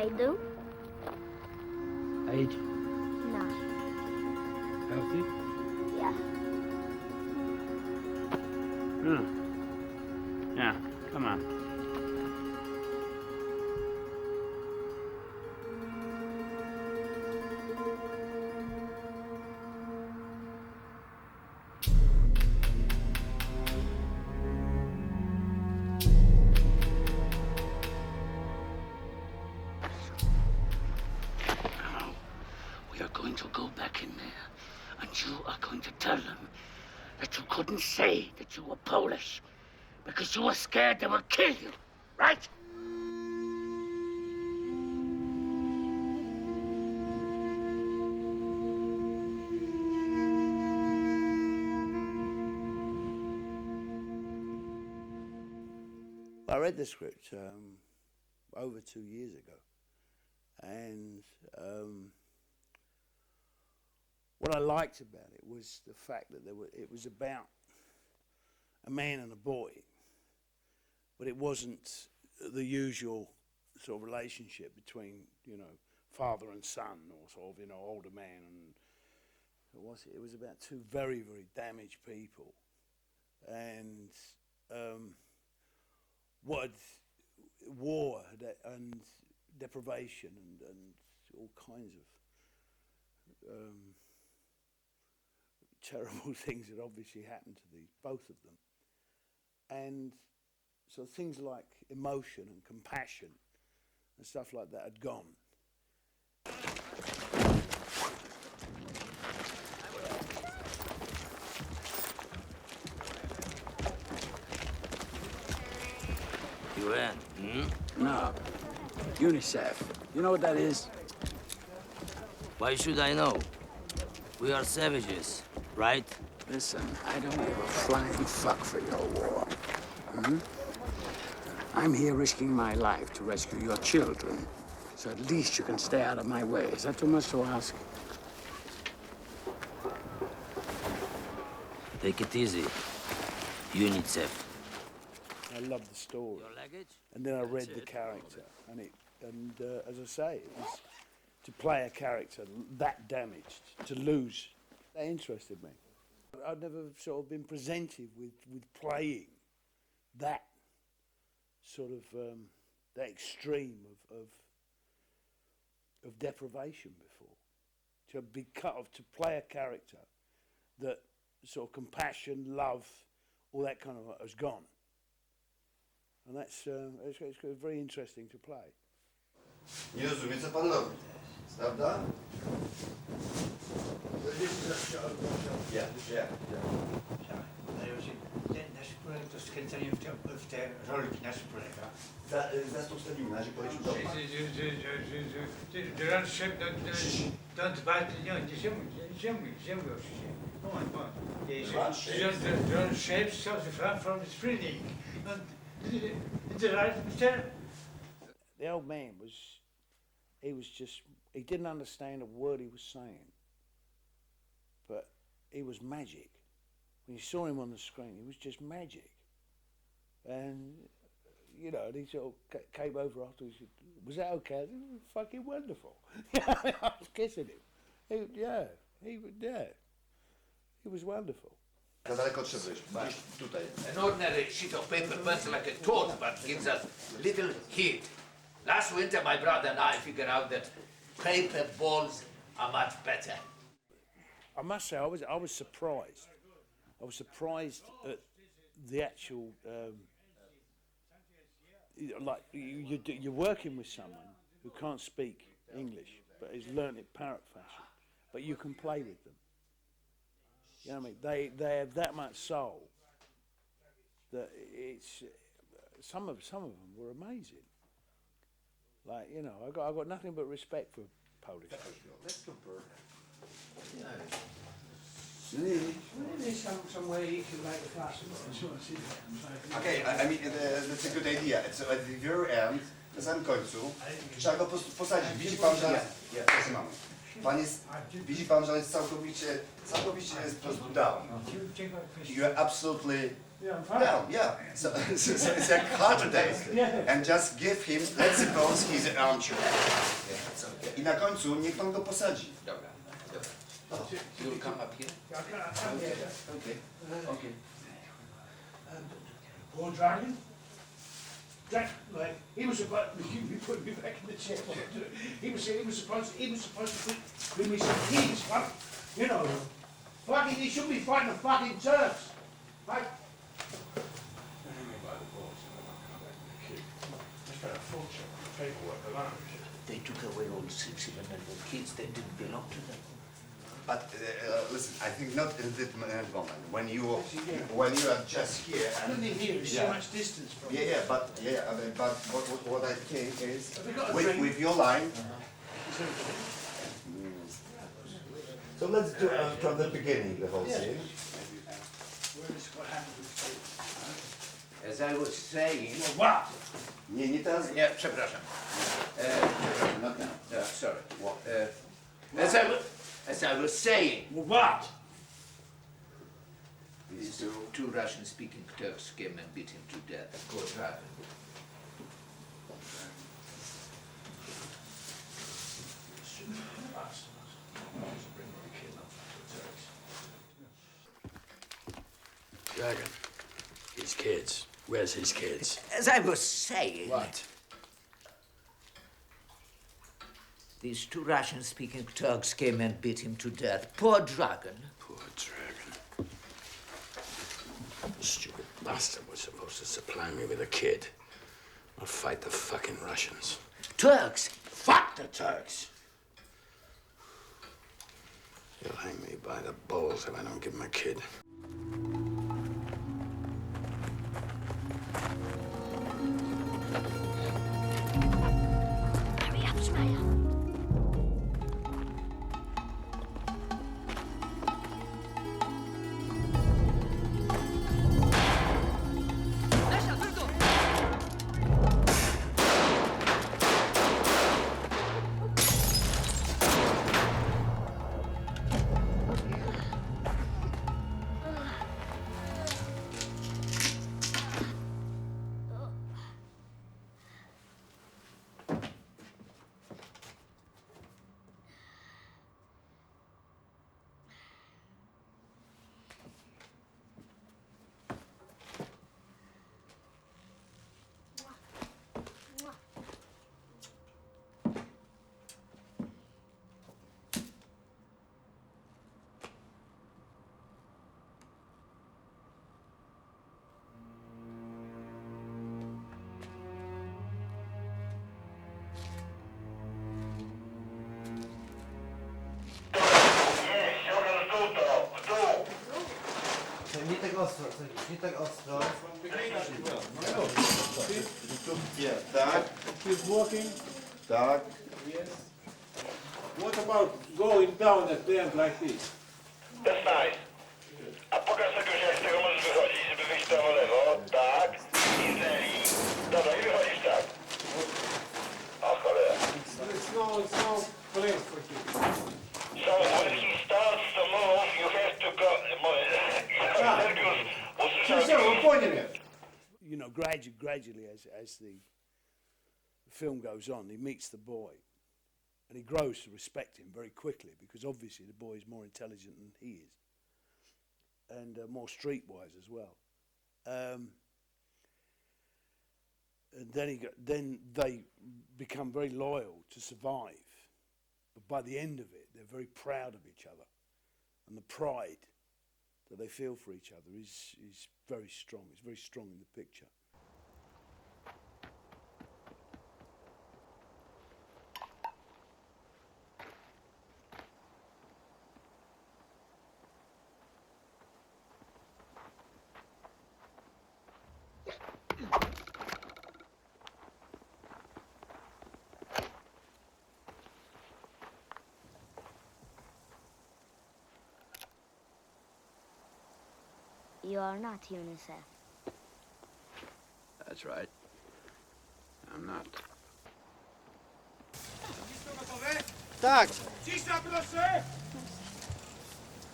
I do. Age? No. Healthy? Yeah. Yeah, come on. Now, we are going to go back in there, and you are going to tell them that you couldn't say that you were Polish because you were scared they would kill you, right? I read the script over 2 years ago, and what I liked about it was the fact that it was about a man and a boy, but it wasn't the usual sort of relationship between, you know, father and son, or sort of, you know, older man and it was about two very, very damaged people, and what war and deprivation and all kinds of terrible things that obviously happened to both of them, and so things like emotion and compassion and stuff like that had gone. UN? No. UNICEF. You know what that is? Why should I know? We are savages, right? Listen, I don't give a flying fuck for your war. I'm here risking my life to rescue your children. So at least you can stay out of my way. Is that too much to ask? Take it easy. UNICEF. I loved the story, Your luggage? and then I read the character, and as I say, it was to play a character that damaged, to lose, that interested me. I'd never sort of been presented with playing that sort of that extreme of deprivation before. To be cut off, to play a character that sort of compassion, love, all that kind of has gone. And that's it's very interesting to play. Nie rozumie, co pan robi, prawda? Nasz projekt to skręcenie w te rolki, nasz projekt. Zaraz to ustalimy, na razie polecił do pana. Don't bite, ziemły oczywiście. Don't shape so from sprinting. The right, Mr. The old man he didn't understand a word he was saying, but he was magic. When you saw him on the screen, he was just magic. And, you know, and he sort of came over after, he said, was that okay? I said, it was fucking wonderful. I was kissing him. He was wonderful. Za daleko odszedłeś, gdzieś tutaj. An ordinary sheet of paper burns like a torch, but gives us little heat. Last winter, my brother and I figured out that paper balls are much better. I must say, I was surprised. I was surprised at the actual, like, you're working with someone who can't speak English, but has learned it parrot fashion, but you can play with them. You know what I mean? They have that much soul that it's, some of them were amazing. Like, you know, I got nothing but respect for Polish people. Let's compare. Maybe some way you can write the classical. Okay, I mean, that's a good idea. It's at the very end, na samym końcu, trzeba go po prostu posadzić. Widzi pan, że... Proszę mamy. Pan jest, widzi pan, że jest całkowicie jest po prostu down. You are absolutely down, yeah. So it's like hard today. And just give him, let's suppose he's an armchair. I na końcu niech pan go posadzi. Dobra, dobra. You'll come up here? Okay. Poor Dragon. Like, he was about to put me back in the chair. He was supposed to bring me some keys, what? You know, fucking, he should be fighting the fucking Turks. Like, They took away all 6 even and the kids, they didn't belong to them. But listen, I think not in this moment. When you are just here I don't think here is so much distance from but what I think is we got a drink? with your line. So let's do from the beginning the whole scene. What happened with As I was saying... what? Nie teraz. Nie, przepraszam. Not now. Sorry. As I was saying, What? these two Russian-speaking Turks came and beat him to death. Poor Dragon. Dragon. His kids. Where's his kids? As I was saying... What? These two Russian-speaking Turks came and beat him to death. Poor Dragon. Poor Dragon. The stupid bastard was supposed to supply me with a kid. I'll fight the fucking Russians. Turks! Fuck the Turks! He'll hang me by the balls if I don't give him a kid. Hurry up, Smile. Nie tak ostro, nie tak ostro. Yeah, tak. Keep walking. Tak. Yes. What about going down at the end like this? That's nice. A pokaż tego, że jak z tego możesz wychodzić, żeby wyjść prawo, lewo. Tak. I zeli. Dobra, i wychodzisz tak. O cholera. It's no place for you. So when he starts to move, you have to go... Sergiusz, usłyszałem... You know, gradually as the film goes on, he meets the boy. And he grows to respect him very quickly because obviously the boy is more intelligent than he is. And more streetwise as well. And then they become very loyal to survive. But by the end of it, they're very proud of each other. And the pride that they feel for each other is very strong. It's very strong in the picture. You are not UNICEF. That's right. I'm not. Tak. Cisza, proszę!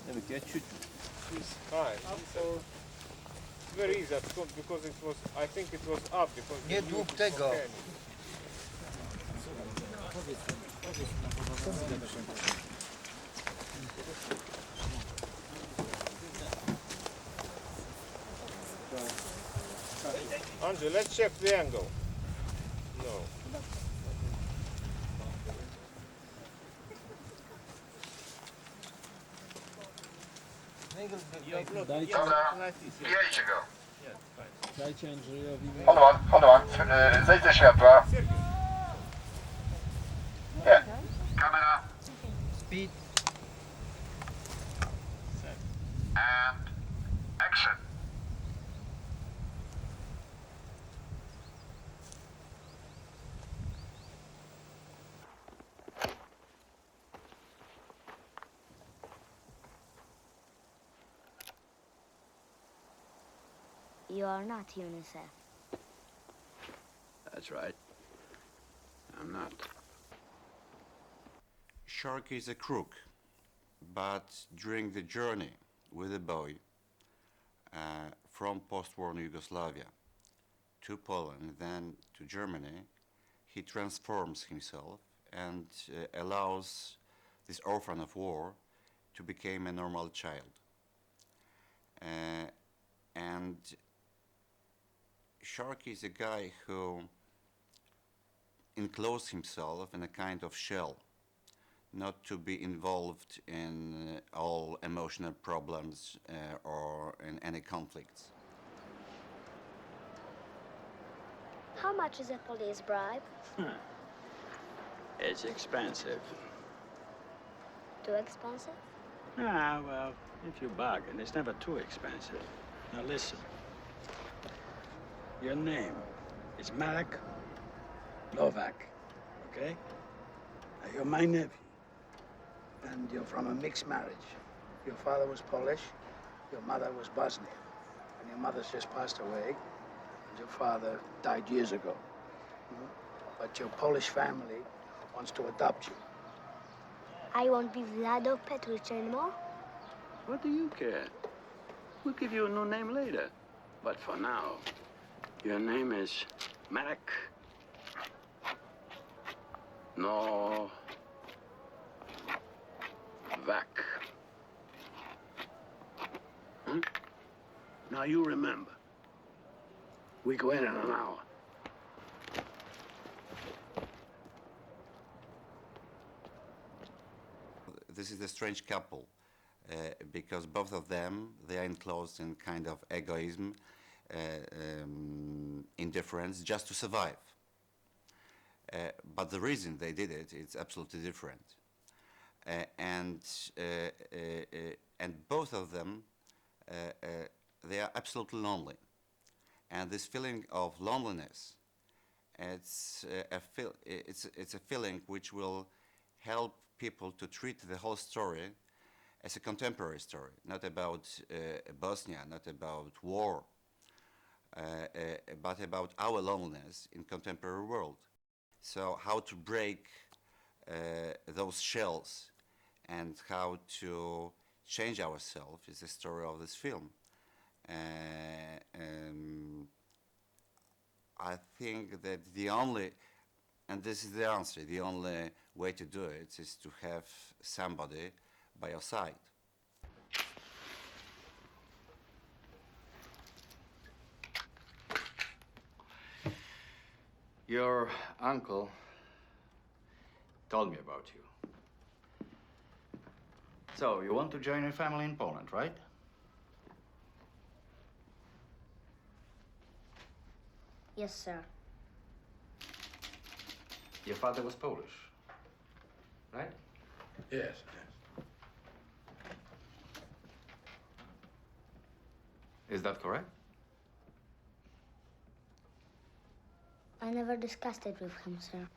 It's fine. So very easy because it was. I think it was up because. Nie dłub tego. Andrzej, let's check the angle. No. Dobra, bijajcie go. Dajcie Andrzejowi. Hold on. Zejdź ze światła. Nie. Kamera. Speed. And action. You are not UNICEF. That's right. I'm not. Shark is a crook, but during the journey with a boy from post-war Yugoslavia to Poland, then to Germany, he transforms himself and allows this orphan of war to become a normal child. And Shark is a guy who enclosed himself in a kind of shell, not to be involved in all emotional problems or in any conflicts. How much is a police bribe? It's expensive. Too expensive? Ah, well, if you bargain, it's never too expensive. Now listen. Your name is Marek Novak, okay? Now, you're my nephew, and you're from a mixed marriage. Your father was Polish, your mother was Bosnian, and your mother's just passed away, and your father died years ago. But your Polish family wants to adopt you. I won't be Vlado Petruch anymore. What do you care? We'll give you a new name later. But for now, your name is Marek Novak. Now you remember. We go in an hour. This is a strange couple because both of them, they are enclosed in kind of egoism, indifference, just to survive. But the reason they did it is absolutely different. And both of them, they are absolutely lonely. And this feeling of loneliness, it's a feeling which will help people to treat the whole story as a contemporary story, not about Bosnia, not about war, but about our loneliness in contemporary world. So how to break those shells and how to change ourselves is the story of this film. I think that the only, and this is the answer, the only way to do it is to have somebody by your side. Your uncle told me about you. So, you want to join a family in Poland, right? Yes, sir. Your father was Polish, right? Yes. Is that correct? I never discussed it with him, sir.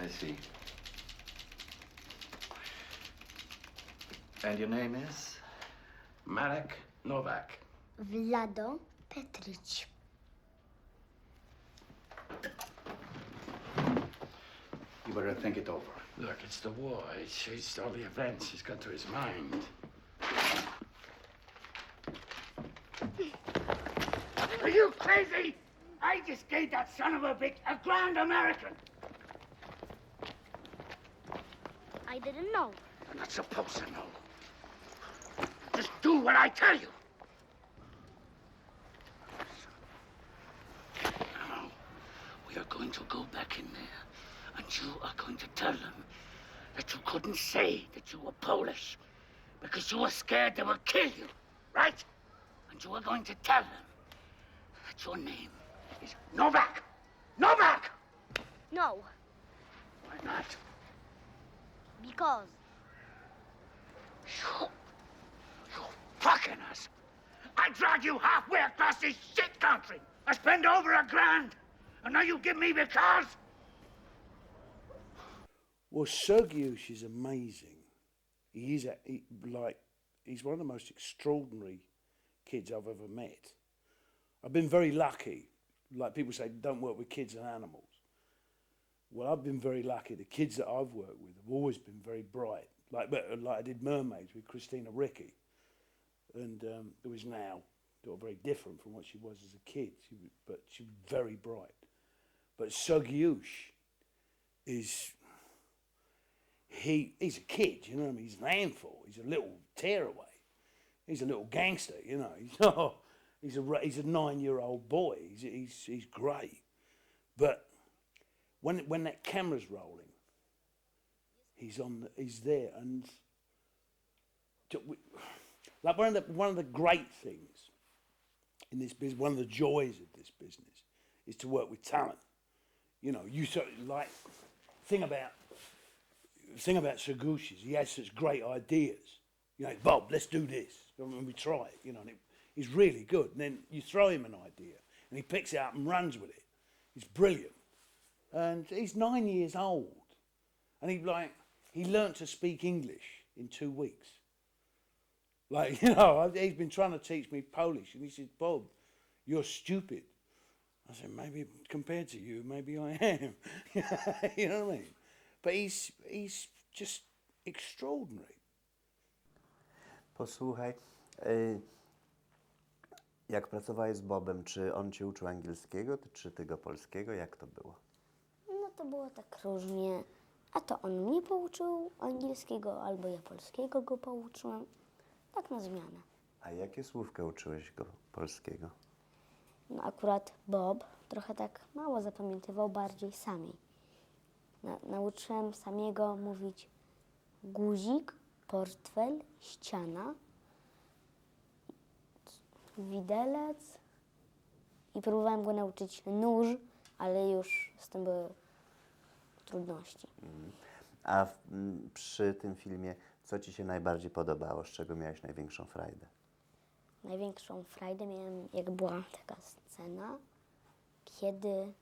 I see. And your name is? Marek Novak. Vlado Petruch. You better think it over. Look, it's the war. It's all the events he's got to his mind. Are you crazy? I just gave that son of a bitch a grand American. I didn't know. You're not supposed to know. Just do what I tell you. Now, we are going to go back in there, and you are going to tell them that you couldn't say that you were Polish because you were scared they would kill you, right? And you are going to tell them that your name is Novak. Novak! No, Why not? because You fucking us. I drag you halfway across this shit country. I spend over $1,000. And now you give me because? Well, Sergiusz is amazing. He's one of the most extraordinary kids I've ever met. I've been very lucky. Like people say, don't work with kids and animals. Well, I've been very lucky. The kids that I've worked with have always been very bright. Like I did Mermaids with Christina Ricci. And it was now sort of very different from what she was as a kid. But she was very bright. But Sergiusz is... He's a kid, you know what I mean? He's an handful. He's a little tearaway. He's a little gangster, you know. He's a 9-year-old boy. He's great. But when that camera's rolling, he's there, and like one of the great things in this business, one of the joys of this business, is to work with talent. You know, thing about Sergiusz is he has such great ideas. You know, Bob, let's do this. And we try it, you know, and he's really good. And then you throw him an idea, and he picks it up and runs with it. He's brilliant. And he's 9 years old. And he learnt to speak English in 2 weeks. Like, you know, he's been trying to teach me Polish. And he said, Bob, you're stupid. I said, maybe compared to you, maybe I am. You know what I mean? But he's just extraordinary. Posłuchaj, jak pracowałeś z Bobem, czy on cię uczył angielskiego, czy ty go polskiego? Jak to było? no to było tak różnie. A to on mnie pouczył angielskiego, albo ja polskiego go pouczyłem. Tak na zmianę. A jakie słówka uczyłeś go polskiego? No akurat Bob trochę tak mało zapamiętywał, bardziej Sami. Nauczyłem Samiego mówić guzik, portfel, ściana, widelec i próbowałem go nauczyć nóż, ale już z tym były trudności. A przy tym filmie, co ci się najbardziej podobało? Z czego miałeś największą frajdę? Największą frajdę miałem, jak była taka scena, kiedy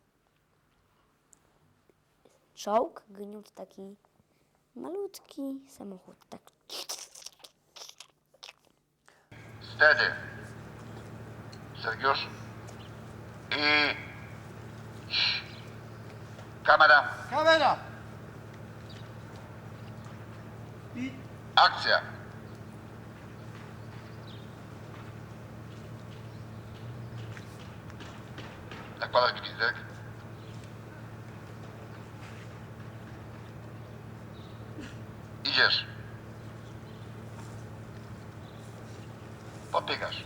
czołg gniótł taki malutki samochód. Tak. Steady. Sergiusz. I... Kamera. Kamera! I... Akcja. Nakładasz gwizdek. Idziesz. Podbiegasz.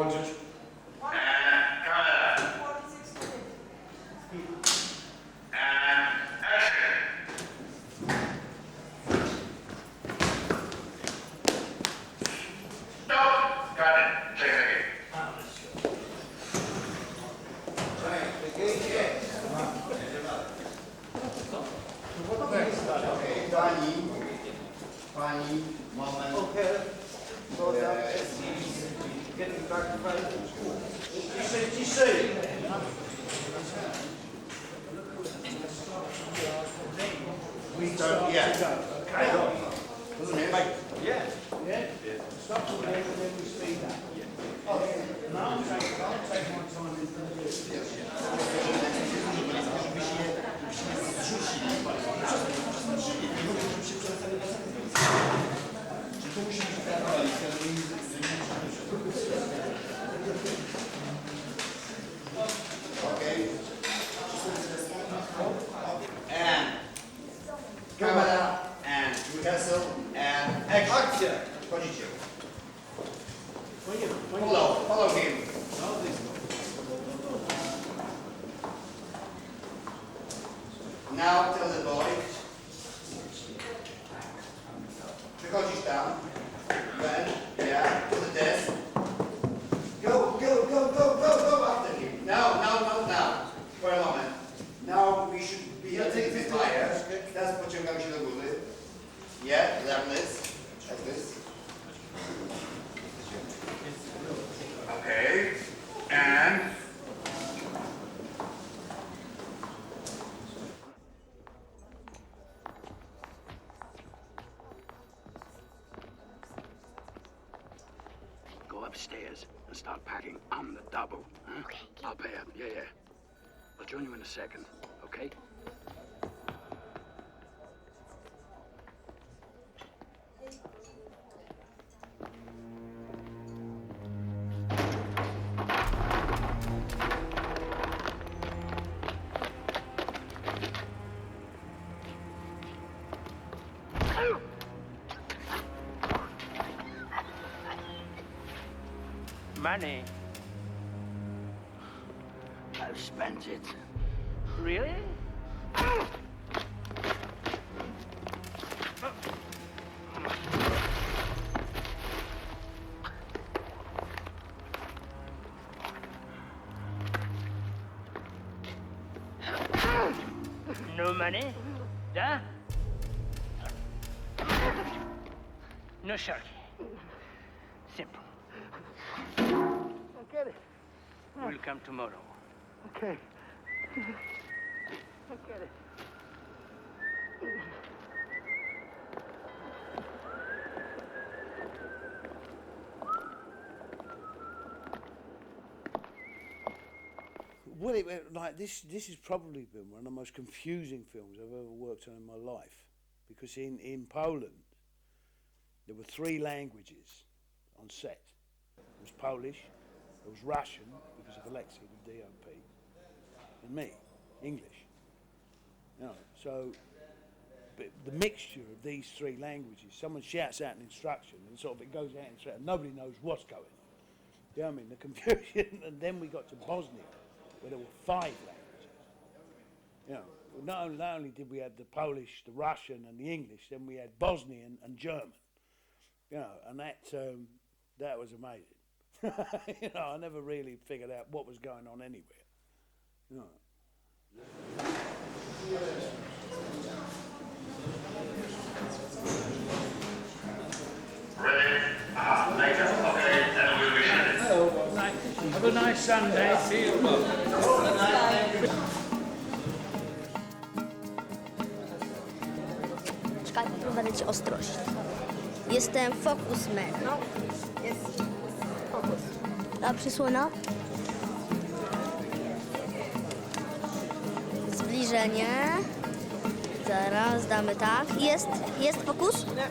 włączyć. Kamera. Action. Stop. Got it. Check it again. Pani, moment. Ciszej. Rozumiesz? And camera and rehearsal and action. Wchodzicie. Follow him. Now tell the boy. Przychodzisz tam. Yeah, to the desk. Go after him. Now. For a moment. Now we should be a little bit higher. Teraz pociągamy się do góry. Yeah, learn this. Like this. Okay. And Go upstairs and start packing on the double. Huh? Okay. I'll pay up. Yeah. I'll join you in a second, okay? Money. I've spent it. Really? No money? Yeah? No shark. Simple. I get it. We'll come tomorrow. Okay. I get it. Well, like this has probably been one of the most confusing films I've ever worked on in my life, because in Poland there were 3 languages on set. It was Polish, there was Russian because of Alexei, the DOP, and me, English. You know, so but the mixture of these 3 languages, someone shouts out an instruction and sort of it goes out in straight and nobody knows what's going on. You know what I mean? The confusion. And then we got to Bosnia, where there were 5 languages. You know, not only did we have the Polish, the Russian, and the English, then we had Bosnian and German. You know, and that was amazing. You know, I never really figured out what was going on anywhere. You know. Ready? Later. Okay, then we'll be headed. Have a nice Sunday. See you. Czekaj, będę ci ostrość. Jestem focus man. No, jest fokus. A przysłona? Zbliżenie. Zaraz damy tak. Jest fokus? Nie.